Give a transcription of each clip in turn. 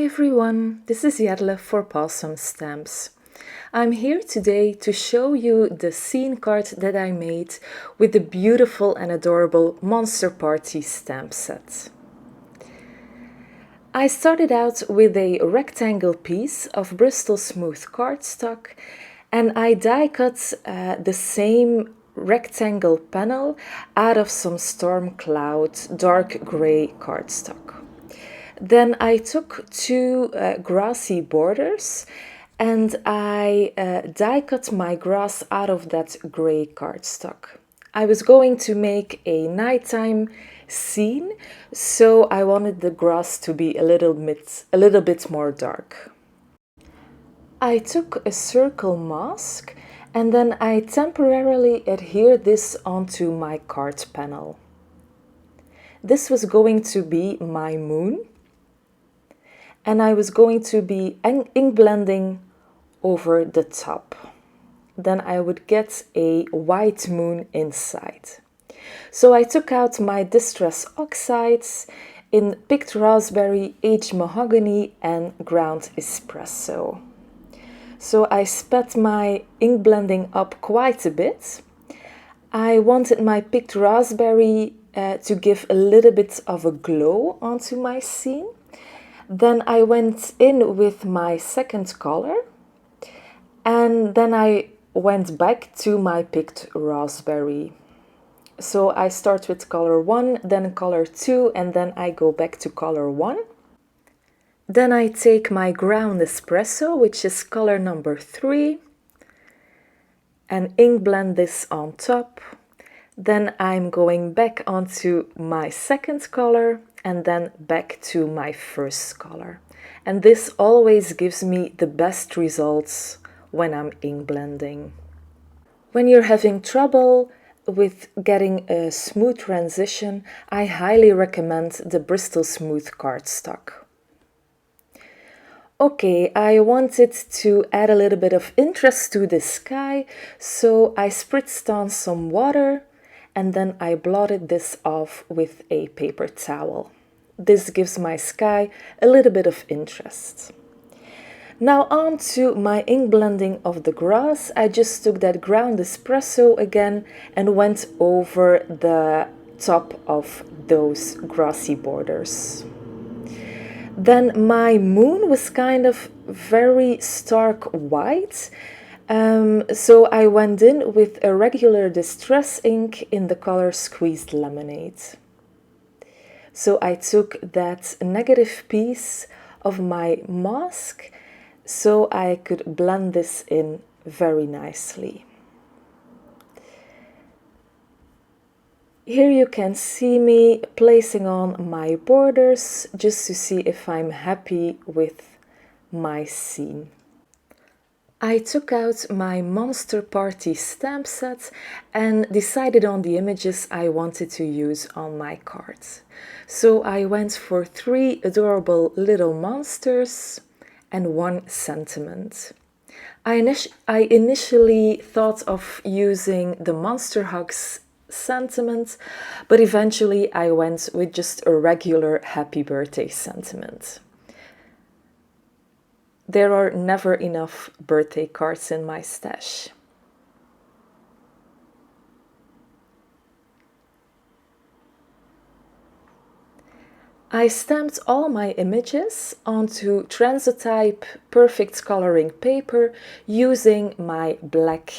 Hi everyone, this is Jarle for Pawsome Stamps. I'm here today to show you the scene card that I made with the beautiful and adorable Monster Party stamp set. I started out with a rectangle piece of Bristol Smooth cardstock and I die cut the same rectangle panel out of some Storm Cloud dark grey cardstock. Then I took two grassy borders and I die cut my grass out of that grey cardstock. I was going to make a nighttime scene, so I wanted the grass to be a little bit more dark. I took a circle mask and then I temporarily adhered this onto my card panel. This was going to be my moon. And I was going to be ink blending over the top. Then I would get a white moon inside. So I took out my Distress Oxides in picked raspberry, aged mahogany and ground espresso. So I sped my ink blending up quite a bit. I wanted my picked raspberry to give a little bit of a glow onto my scene. Then I went in with my second color and then I went back to my picked raspberry. So I start with color 1, then color 2 and then I go back to color 1. Then I take my ground espresso, which is color number 3, and ink blend this on top. Then I'm going back onto my second color and then back to my first color. And this always gives me the best results when I'm ink blending. When you're having trouble with getting a smooth transition, I highly recommend the Bristol Smooth cardstock. Okay, I wanted to add a little bit of interest to the sky, so I spritzed on some water and then I blotted this off with a paper towel. This gives my sky a little bit of interest. Now on to my ink blending of the grass. I just took that ground espresso again and went over the top of those grassy borders. Then my moon was kind of very stark white. So I went in with a regular distress ink in the color Squeezed Lemonade. So I took that negative piece of my mask so I could blend this in very nicely. Here you can see me placing on my borders just to see if I'm happy with my scene. I took out my Monster Party stamp set and decided on the images I wanted to use on my cards. So I went for 3 adorable little monsters and 1 sentiment. I initially thought of using the Monster Hugs sentiment, but eventually I went with just a regular happy birthday sentiment. There are never enough birthday cards in my stash. I stamped all my images onto Transotype perfect coloring paper using my black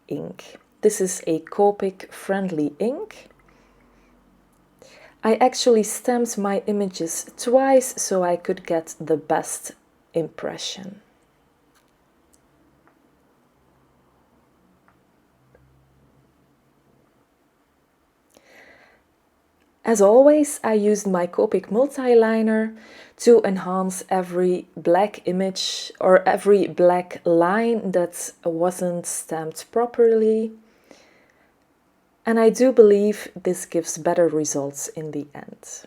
ink. This is a Copic friendly ink. I actually stamped my images twice so I could get the best impression. As always, I used my Copic multi-liner to enhance every black image or every black line that wasn't stamped properly. And I do believe this gives better results in the end.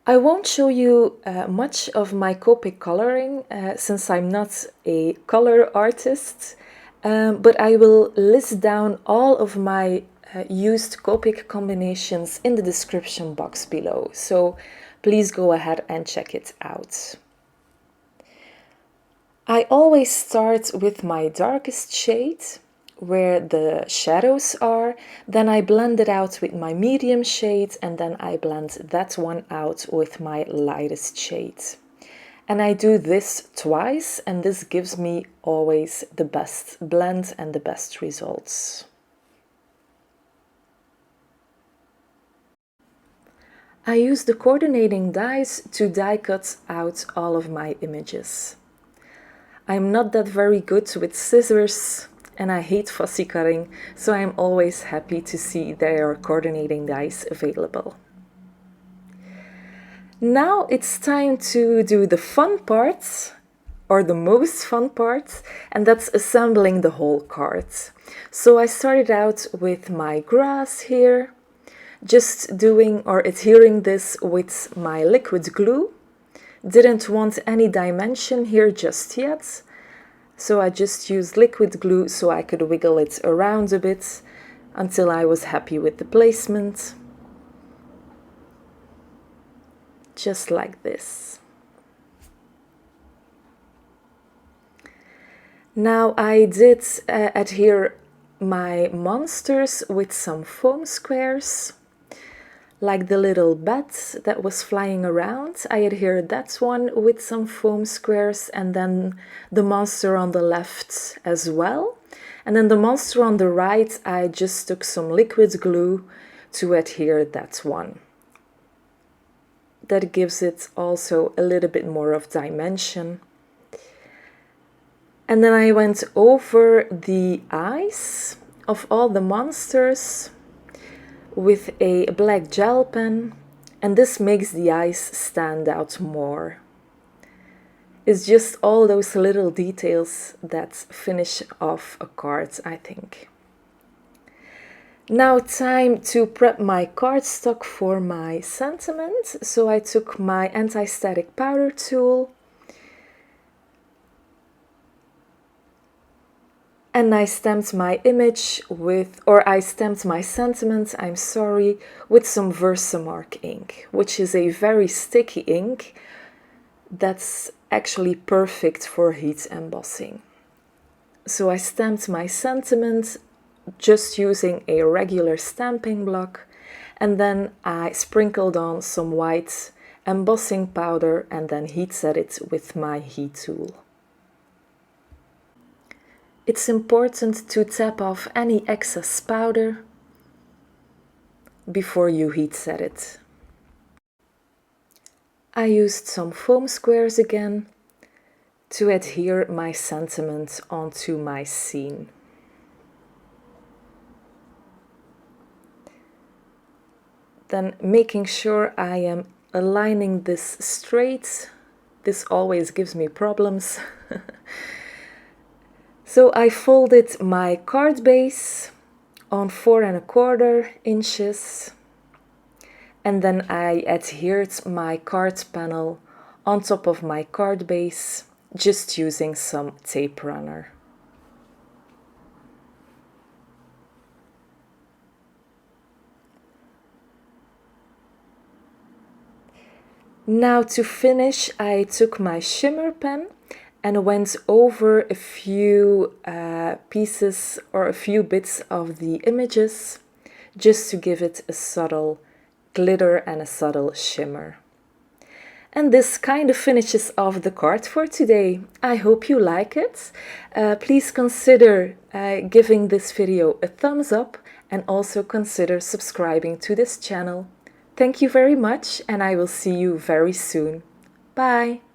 I won't show you much of my Copic coloring since I'm not a color artist, but I will list down all of my used Copic combinations in the description box below. So please go ahead and check it out. I always start with my darkest shade, where the shadows are, then I blend it out with my medium shade, and then I blend that one out with my lightest shade. And I do this twice, and this gives me always the best blend and the best results. I use the coordinating dies to die cut out all of my images. I'm not that very good with scissors and I hate fussy cutting, so I'm always happy to see there are coordinating dies available. Now it's time to do the fun part, or the most fun part, and that's assembling the whole card. So I started out with my grass here, just doing or adhering this with my liquid glue. Didn't want any dimension here just yet, so I just used liquid glue so I could wiggle it around a bit until I was happy with the placement. Just like this. Now I did adhere my monsters with some foam squares, like the little bat that was flying around. I adhered that one with some foam squares, and then the monster on the left as well. And then the monster on the right, I just took some liquid glue to adhere that one. That gives it also a little bit more of dimension. And then I went over the eyes of all the monsters with a black gel pen, and this makes the eyes stand out more. It's just all those little details that finish off a card, I think. Now time to prep my cardstock for my sentiment. So I took my anti-static powder tool and I stamped my image with, or I stamped my sentiment, I'm sorry, with some Versamark ink, which is a very sticky ink that's actually perfect for heat embossing. So I stamped my sentiment just using a regular stamping block, and then I sprinkled on some white embossing powder and then heat set it with my heat tool. It's important to tap off any excess powder before you heat set it. I used some foam squares again to adhere my sentiment onto my scene. Then making sure I am aligning this straight. This always gives me problems. So I folded my card base on 4 1/4 inches, and then I adhered my card panel on top of my card base, just using some tape runner. Now to finish, I took my shimmer pen and went over a few pieces or a few bits of the images, just to give it a subtle glitter and a subtle shimmer. And this kind of finishes off the card for today. I hope you like it. Please consider giving this video a thumbs up and also consider subscribing to this channel. Thank you very much, and I will see you very soon. Bye!